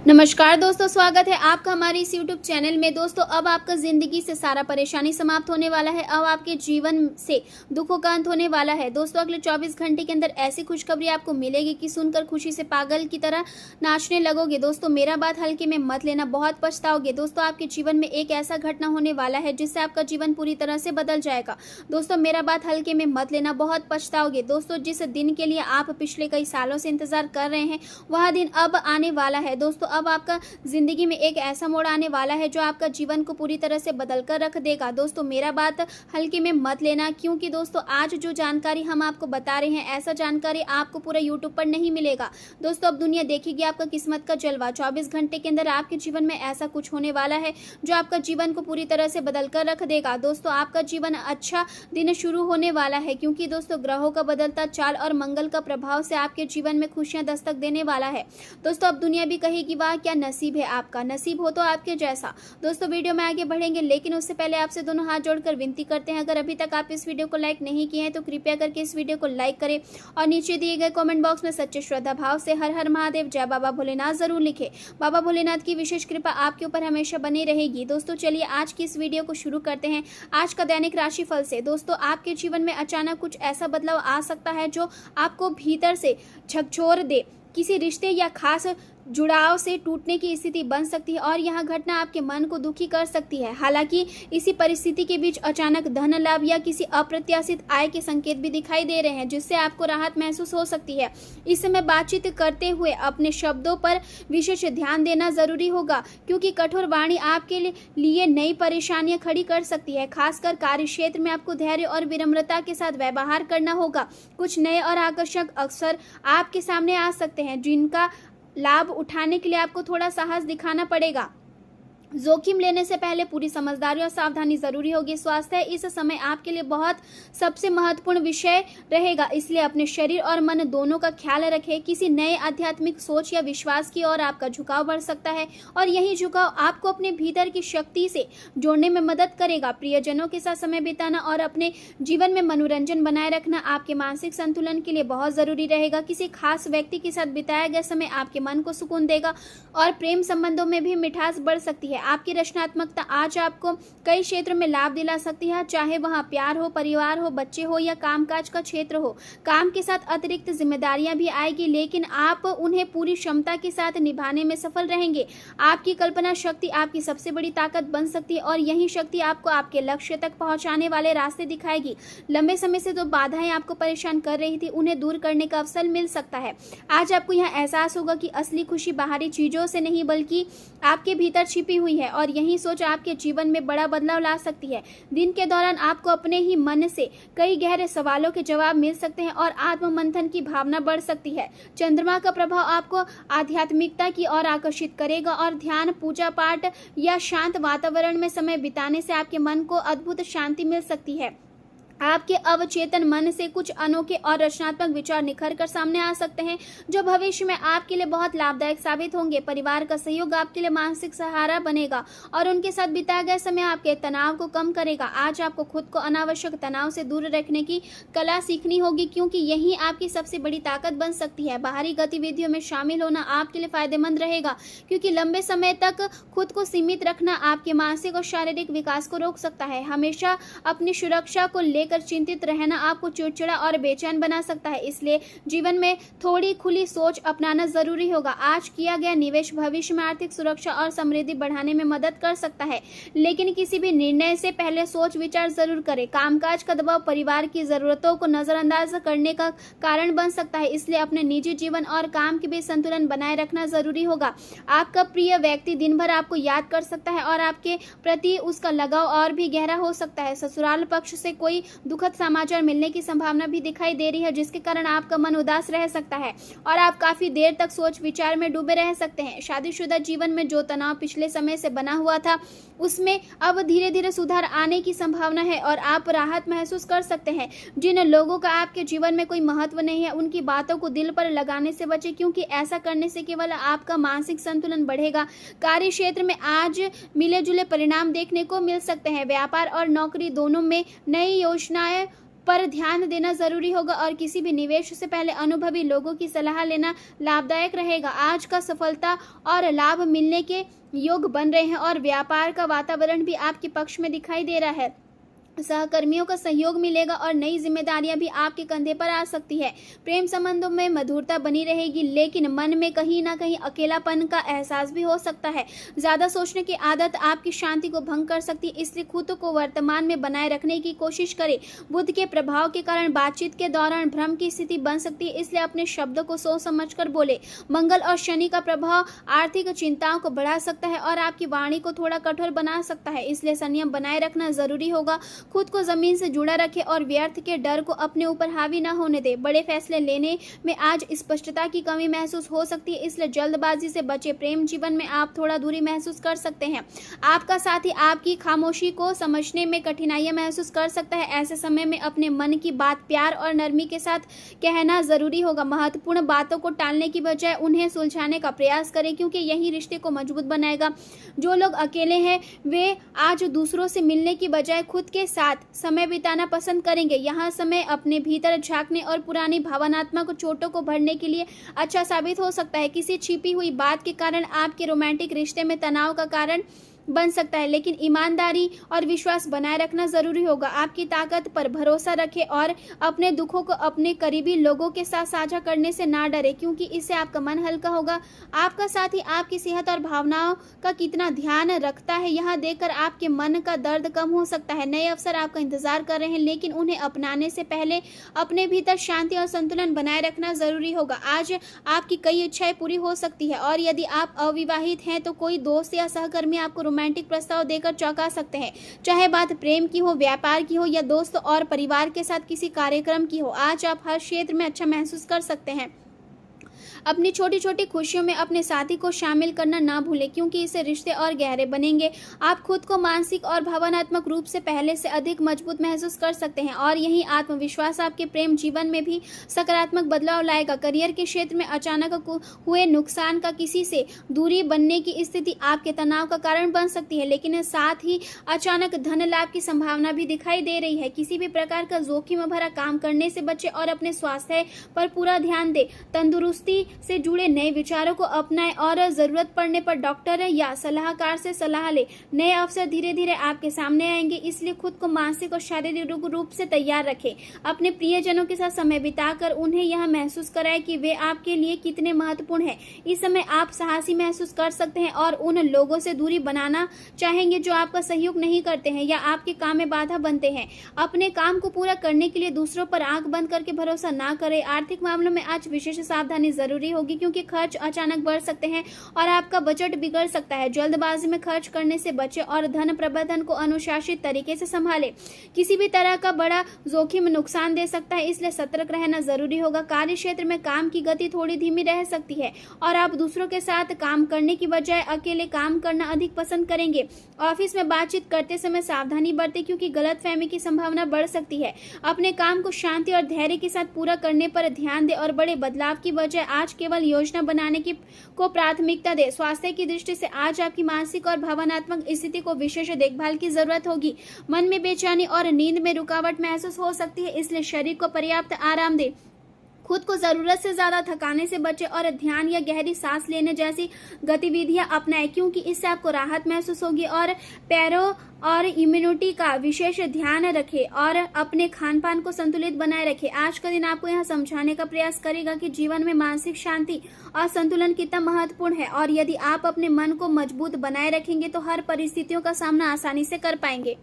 नमस्कार दोस्तों, स्वागत है आपका हमारे इस YouTube चैनल में। दोस्तों, अब आपका ज़िंदगी से सारा परेशानी समाप्त होने वाला है। अब आपके जीवन से दुखों का अंत होने वाला है। दोस्तों, अगले 24 घंटे के अंदर ऐसी खुशखबरी आपको मिलेगी कि सुनकर खुशी से पागल की तरह नाचने लगोगे। दोस्तों, मेरा बात हल्के में मत लेना, बहुत पछताओगे। दोस्तों, आपके जीवन में एक ऐसा घटना होने वाला है जिससे आपका जीवन पूरी तरह से बदल जाएगा। दोस्तों, मेरा बात हल्के में मत लेना, बहुत पछताओगे। दोस्तों, जिस दिन के लिए आप पिछले कई सालों से इंतजार कर रहे हैं वह दिन अब आने वाला है। दोस्तों, अब आपका जिंदगी में एक ऐसा मोड़ आने वाला है जो आपका जीवन को पूरी तरह से बदल कर रख देगा। दोस्तों, मेरा बात हल्के में मत लेना, क्योंकि दोस्तों आज जो जानकारी हम आपको बता रहे हैं ऐसा जानकारी आपको पूरा यूट्यूब पर नहीं मिलेगा। दोस्तों, अब दुनिया देखेगी आपका किस्मत का जलवा। 24 घंटे के अंदर आपके जीवन में ऐसा कुछ होने वाला है जो आपका जीवन को पूरी तरह से बदल कर रख देगा। दोस्तों, आपका जीवन अच्छा दिन शुरू होने वाला है, क्योंकि दोस्तों ग्रहों का बदलता चाल और मंगल का प्रभाव से आपके जीवन में खुशियां दस्तक देने वाला है। दोस्तों, अब दुनिया भी कहेगी वाह क्या नसीब है आपका, नसीब हो तो आपके जैसा। दोस्तों, वीडियो में आगे बढ़ेंगे, लेकिन उससे पहले आपसे दोनों हाथ जोड़कर विनती करते हैं, अगर अभी तक आप इस वीडियो को लाइक नहीं किए हैं तो कृपया करके इस वीडियो को लाइक करें और नीचे दिए गए कमेंट बॉक्स में सच्चे श्रद्धा भाव से हर हर महादेव जय बाबा भोलेनाथ जरूर लिखें। बाबा भोलेनाथ की विशेष कृपा आपके ऊपर हमेशा बनी रहेगी। दोस्तों, चलिए आज की इस वीडियो को शुरू करते हैं आज का दैनिक राशिफल से। दोस्तों, आपके जीवन में अचानक कुछ ऐसा बदलाव आ सकता है जो आपको भीतर से झकझोर दे। किसी रिश्ते या खास जुड़ाव से टूटने की स्थिति बन सकती है और यह घटना आपके मन को दुखी कर सकती है। हालांकि इसी परिस्थिति के बीच अचानक धन लाभ या किसी अप्रत्याशित आय के संकेत भी दिखाई दे रहे हैं, जिससे आपको राहत महसूस हो सकती है। इस समय बातचीत करते हुए अपने शब्दों पर विशेष ध्यान देना जरूरी होगा, क्योंकि कठोर वाणी आपके लिए नई परेशानियां खड़ी कर सकती है। खासकर कार्य क्षेत्र में आपको धैर्य और विनम्रता के साथ व्यवहार करना होगा। कुछ नए और आकर्षक अवसर आपके सामने आ सकते हैं, जिनका लाभ उठाने के लिए आपको थोड़ा साहस दिखाना पड़ेगा। जोखिम लेने से पहले पूरी समझदारी और सावधानी जरूरी होगी। स्वास्थ्य इस समय आपके लिए बहुत सबसे महत्वपूर्ण विषय रहेगा, इसलिए अपने शरीर और मन दोनों का ख्याल रखें। किसी नए आध्यात्मिक सोच या विश्वास की ओर आपका झुकाव बढ़ सकता है और यही झुकाव आपको अपने भीतर की शक्ति से जोड़ने में मदद करेगा। प्रियजनों के साथ समय बिताना और अपने जीवन में मनोरंजन बनाए रखना आपके मानसिक संतुलन के लिए बहुत जरूरी रहेगा। किसी खास व्यक्ति के साथ बिताया गया समय आपके मन को सुकून देगा और प्रेम संबंधों में भी मिठास बढ़ सकती है। आपकी रचनात्मकता आज आपको कई क्षेत्रों में लाभ दिला सकती है, चाहे वहां प्यार हो, परिवार हो, बच्चे हो या कामकाज का क्षेत्र हो। काम के साथ अतिरिक्त जिम्मेदारियां भी आएगी, लेकिन आप उन्हें पूरी क्षमता के साथ निभाने में सफल रहेंगे। आपकी कल्पना शक्ति आपकी सबसे बड़ी ताकत बन सकती है और यही शक्ति आपको आपके लक्ष्य तक पहुंचाने वाले रास्ते दिखाएगी। लंबे समय से जो बाधाएं आपको परेशान कर रही थी उन्हें दूर करने का अवसर मिल सकता है। आज आपको यह एहसास होगा कि असली खुशी बाहरी चीजों से नहीं बल्कि आपके भीतर छिपी हुई है और यही सोच आपके जीवन में बड़ा बदलाव ला सकती है। दिन के दौरान आपको अपने ही मन से कई गहरे सवालों के जवाब मिल सकते हैं और आत्ममंथन की भावना बढ़ सकती है। चंद्रमा का प्रभाव आपको आध्यात्मिकता की ओर आकर्षित करेगा और ध्यान, पूजा पाठ या शांत वातावरण में समय बिताने से आपके मन को अद्भुत शांति मिल सकती है। आपके अवचेतन मन से कुछ अनोखे और रचनात्मक विचार निखर कर सामने आ सकते हैं, जो भविष्य में आपके लिए बहुत लाभदायक साबित होंगे। परिवार का सहयोग आपके लिए मानसिक सहारा बनेगा और उनके साथ बिताया गया समय आपके तनाव को कम करेगा। आज आपको खुद को अनावश्यक तनाव से दूर रखने की कला सीखनी होगी, क्योंकि यही आपकी सबसे बड़ी ताकत बन सकती है। बाहरी गतिविधियों में शामिल होना आपके लिए फायदेमंद रहेगा, क्योंकि लंबे समय तक खुद को सीमित रखना आपके मानसिक और शारीरिक विकास को रोक सकता है। हमेशा अपनी सुरक्षा को लेकर चिंतित रहना आपको चिड़चिड़ा और बेचैन बना सकता है, इसलिए जीवन में थोड़ी खुली सोच अपनाना जरूरी होगा। आज किया गया निवेश भविष्य में आर्थिक सुरक्षा और समृद्धि बढ़ाने में मदद कर सकता है, लेकिन किसी भी निर्णय से पहले सोच विचार जरूर करें। कामकाज का दबाव परिवार की जरूरतों को नजरअंदाज करने का कारण बन सकता है, इसलिए अपने निजी जीवन और काम के बीच संतुलन बनाए रखना जरूरी होगा। आपका प्रिय व्यक्ति दिन भर आपको याद कर सकता है और आपके प्रति उसका लगाव और भी गहरा हो सकता है। ससुराल पक्ष से कोई दुखद समाचार मिलने की संभावना भी दिखाई दे रही है, जिसके कारण आपका मन उदास रह सकता है और आप काफी देर तक सोच विचार में डूबे रह सकते हैं। शादीशुदा जीवन में जो तनाव पिछले समय से बना हुआ था उसमें अब धीरे धीरे सुधार आने की संभावना है और आप राहत महसूस कर सकते हैं। जिन लोगों का आपके जीवन में कोई महत्व नहीं है उनकी बातों को दिल पर लगाने से बचें, क्योंकि ऐसा करने से केवल आपका मानसिक संतुलन बढ़ेगा। कार्य क्षेत्र में आज मिले जुले परिणाम देखने को मिल सकते हैं। व्यापार और नौकरी दोनों में नई योजनाएं पर ध्यान देना ज़रूरी होगा और किसी भी निवेश से पहले अनुभवी लोगों की सलाह लेना लाभदायक रहेगा। आज का सफलता और लाभ मिलने के योग बन रहे हैं और व्यापार का वातावरण भी आपके पक्ष में दिखाई दे रहा है। सहकर्मियों का सहयोग मिलेगा और नई जिम्मेदारियां भी आपके कंधे पर आ सकती है। प्रेम संबंधों में मधुरता बनी रहेगी, लेकिन मन में कहीं ना कहीं अकेलापन का एहसास भी हो सकता है। ज्यादा सोचने की आदत आपकी शांति को भंग कर सकती है, इसलिए खुद को वर्तमान में बनाए रखने की कोशिश करें। बुध के प्रभाव के कारण बातचीत के दौरान भ्रम की स्थिति बन सकती है, इसलिए अपने शब्दों को सोच समझ कर बोले। मंगल और शनि का प्रभाव आर्थिक चिंताओं को बढ़ा सकता है और आपकी वाणी को थोड़ा कठोर बना सकता है, इसलिए संयम बनाए रखना जरूरी होगा। खुद को जमीन से जुड़ा रखें और व्यर्थ के डर को अपने ऊपर हावी न होने दें। बड़े फैसले लेने में आज स्पष्टता की कमी महसूस हो सकती है, इसलिए जल्दबाजी से बचें। प्रेम जीवन में आप थोड़ा दूरी महसूस कर सकते हैं। आपका साथी आपकी खामोशी को समझने में कठिनाइयां महसूस कर सकता है। ऐसे समय में अपने मन की बात प्यार और नरमी के साथ कहना जरूरी होगा। महत्वपूर्ण बातों को टालने की बजाय उन्हें सुलझाने का प्रयास करें, क्योंकि यही रिश्ते को मजबूत बनाएगा। जो लोग अकेले हैं वे आज दूसरों से मिलने की बजाय खुद के साथ समय बिताना पसंद करेंगे। यहाँ समय अपने भीतर झांकने और पुरानी भावनात्मक चोटों को भरने के लिए अच्छा साबित हो सकता है। किसी छिपी हुई बात के कारण आपके रोमांटिक रिश्ते में तनाव का कारण बन सकता है, लेकिन ईमानदारी और विश्वास बनाए रखना जरूरी होगा। आपकी ताकत पर भरोसा रखें और अपने दुखों को अपने करीबी लोगों के साथ साझा करने से ना डरे, क्योंकि इससे आपका मन हल्का होगा। आपका साथी आपकी सेहत और भावनाओं का कितना ध्यान रखता है, यह देखकर आपके मन का दर्द कम हो सकता है। नए अवसर आपका इंतजार कर रहे हैं, लेकिन उन्हें अपनाने से पहले अपने भीतर शांति और संतुलन बनाए रखना जरूरी होगा। आज आपकी कई इच्छाएं पूरी हो सकती है और यदि आप अविवाहित हैं तो कोई दोस्त या सहकर्मी आपको रोमांटिक प्रस्ताव देकर चौंका सकते हैं। चाहे बात प्रेम की हो, व्यापार की हो या दोस्त और परिवार के साथ किसी कार्यक्रम की हो, आज आप हर क्षेत्र में अच्छा महसूस कर सकते हैं। अपनी छोटी छोटी खुशियों में अपने साथी को शामिल करना ना भूलें, क्योंकि इससे रिश्ते और गहरे बनेंगे। आप खुद को मानसिक और भावनात्मक रूप से पहले से अधिक मजबूत महसूस कर सकते हैं और यही आत्मविश्वास आपके प्रेम जीवन में भी सकारात्मक बदलाव लाएगा। करियर के क्षेत्र में अचानक हुए नुकसान का किसी से दूरी बनने की स्थिति आपके तनाव का कारण बन सकती है, लेकिन साथ ही अचानक धन लाभ की संभावना भी दिखाई दे रही है। किसी भी प्रकार का जोखिम भरा काम करने से बचें और अपने स्वास्थ्य पर पूरा ध्यान दें। तंदुरुस्ती से जुड़े नए विचारों को अपनाएं और जरूरत पड़ने पर डॉक्टर या सलाहकार से सलाह लें। नए अवसर धीरे धीरे आपके सामने आएंगे, इसलिए खुद को मानसिक और शारीरिक रूप से तैयार रखें। अपने प्रियजनों के साथ समय बिताकर उन्हें यह महसूस कराएं कि वे आपके लिए कितने महत्वपूर्ण हैं। इस समय आप साहसी महसूस कर सकते हैं और उन लोगों से दूरी बनाना चाहेंगे जो आपका सहयोग नहीं करते हैं या आपके काम में बाधा बनते हैं। अपने काम को पूरा करने के लिए दूसरों पर आंख बंद करके भरोसा ना करें। आर्थिक मामलों में आज विशेष सावधानी जरूरी होगी, क्योंकि खर्च अचानक बढ़ सकते हैं और आपका बजट बिगड़ सकता है। जल्दबाजी में खर्च करने से बचें और धन प्रबंधन को अनुशासित तरीके से संभालें। किसी भी तरह का बड़ा जोखिम नुकसान दे सकता है, इसलिए सतर्क रहना जरूरी होगा। कार्य क्षेत्र में काम की गति थोड़ी धीमी रह सकती है और आप दूसरों के साथ काम करने की बजाय अकेले काम करना अधिक पसंद करेंगे। ऑफिस में बातचीत करते समय सावधानी बरतें, क्योंकि गलतफहमी की संभावना बढ़ सकती है। अपने काम को शांति और धैर्य के साथ पूरा करने पर ध्यान दें और बड़े बदलाव की बजाय आज केवल योजना बनाने को प्राथमिकता दे। स्वास्थ्य की दृष्टि से आज आपकी मानसिक और भावनात्मक स्थिति को विशेष देखभाल की जरूरत होगी। मन में बेचैनी और नींद में रुकावट महसूस हो सकती है, इसलिए शरीर को पर्याप्त आराम दें। खुद को जरूरत से ज्यादा थकाने से बचें और ध्यान या गहरी सांस लेने जैसी गतिविधियां अपनाएं, क्योंकि इससे आपको राहत महसूस होगी। और पैरों और इम्यूनिटी का विशेष ध्यान रखें और अपने खान पान को संतुलित बनाए रखें। आज का दिन आपको यह समझाने का प्रयास करेगा कि जीवन में मानसिक शांति और संतुलन कितना महत्वपूर्ण है, और यदि आप अपने मन को मजबूत बनाए रखेंगे तो हर परिस्थितियों का सामना आसानी से कर पाएंगे।